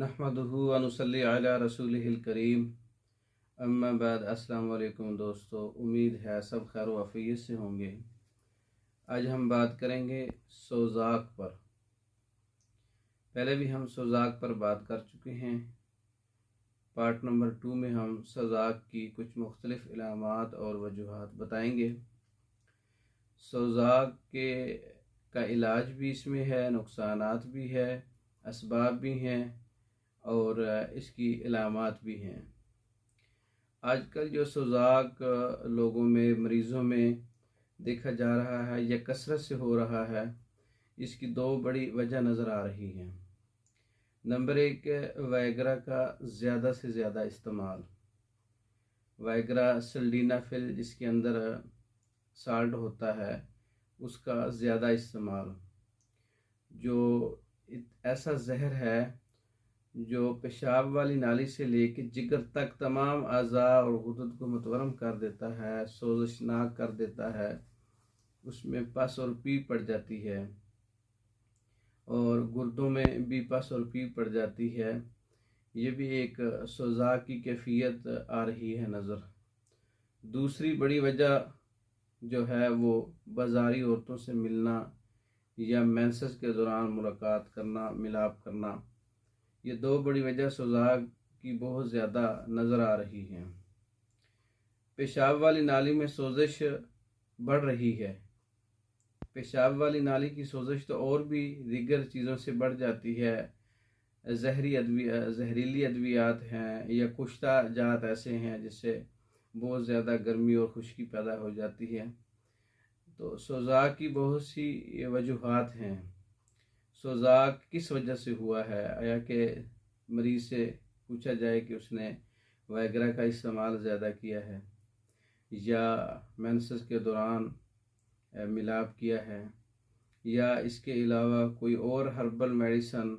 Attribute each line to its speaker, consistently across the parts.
Speaker 1: नहमदुहु व नुसल्ली अला रसूलिहिल करीम। अम्मा बाद अस्सलाम वालेकुम दोस्तों, उम्मीद है सब खैर व आफियत से होंगे। आज हम बात करेंगे सोज़ाक पर। पहले भी हम सोज़ाक पर बात कर चुके हैं। पार्ट नंबर 2 में हम सोज़ाक की कुछ मुख्तलिफ़ इलामात और वजूहात बताएंगे। सोज़ाक का इलाज भी इसमें है, नुकसानात भी है, असबाब भी हैं और इसकी इलामात भी हैं। आजकल जो सोज़ाक लोगों में, मरीज़ों में देखा जा रहा है या कसरत से हो रहा है, इसकी दो बड़ी वजह नज़र आ रही हैं। नंबर एक, वाइग्रा का ज़्यादा से ज़्यादा इस्तेमाल। वाइग्रा सिल्डेनाफिल जिसके अंदर साल्ट होता है, उसका ज़्यादा इस्तेमाल, जो ऐसा जहर है जो पेशाब वाली नाली से लेकर जिगर तक तमाम अज़ा और गुदद को मुतवरम कर देता है, सोज़शनाक कर देता है, उसमें पस और पी पड़ जाती है और गुर्दों में भी पस और पी पड़ जाती है। ये भी एक सोज़ाक की कैफियत आ रही है नज़र। दूसरी बड़ी वजह जो है वो बाज़ारी औरतों से मिलना या मेंसेस के दौरान मुलाकात करना, मिलाप करना, ये दो बड़ी वजह सोज़ाक की बहुत ज़्यादा नज़र आ रही हैं। पेशाब वाली नाली में सोज़श बढ़ रही है। पेशाब वाली नाली की सोज़श तो और भी दीगर चीज़ों से बढ़ जाती है। जहरीली अद्वियात हैं या कुश्ता जात ऐसे हैं जिससे बहुत ज़्यादा गर्मी और खुश्की पैदा हो जाती है। तो सोज़ाक की बहुत सी वजूहात हैं। सोज़ाक किस वजह से हुआ है? आया कि मरीज़ से पूछा जाए कि उसने वाइग्रा का इस्तेमाल ज़्यादा किया है या मेंसेस के दौरान मिलाप किया है या इसके अलावा कोई और हर्बल मेडिसन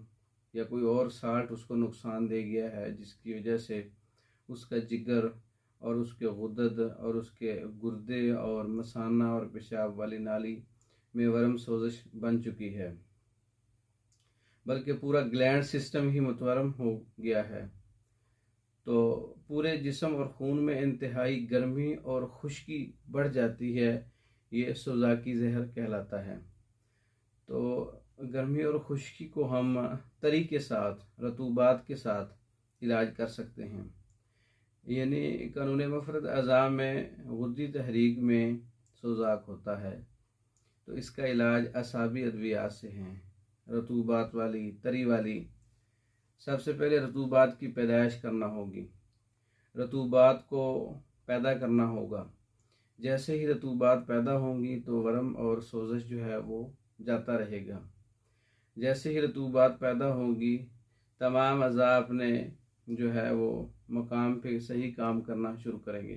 Speaker 1: या कोई और साल्ट उसको नुकसान दे गया है जिसकी वजह से उसका जिगर और उसके गुदद और उसके गुर्दे और मसाना और पेशाब वाली नाली में वर्म सोज़श बन चुकी है, बल्कि पूरा ग्लैंड सिस्टम ही मुतवरम हो गया है। तो पूरे जिस्म और खून में इंतहाई गर्मी और खुश्की बढ़ जाती है। ये सोज़ाकी जहर कहलाता है। तो गर्मी और खुश्की को हम तरी के साथ, रतूबात के साथ इलाज कर सकते हैं। यानी कानून मफरत अज़ा में गुद्दी तहरीक में सोज़ाक होता है, तो इसका इलाज असाबी अद्वियात से हैं, रतूबात वाली, तरी वाली। सबसे पहले रतूबात की पैदाइश करना होगी, रतूबात को पैदा करना होगा। जैसे ही रतूबात पैदा होंगी तो वर्म और सोज़श जो है वो जाता रहेगा। जैसे ही रतूबात पैदा होगी तमाम अज़ा अपने जो है वो मकाम पे सही काम करना शुरू करेंगे।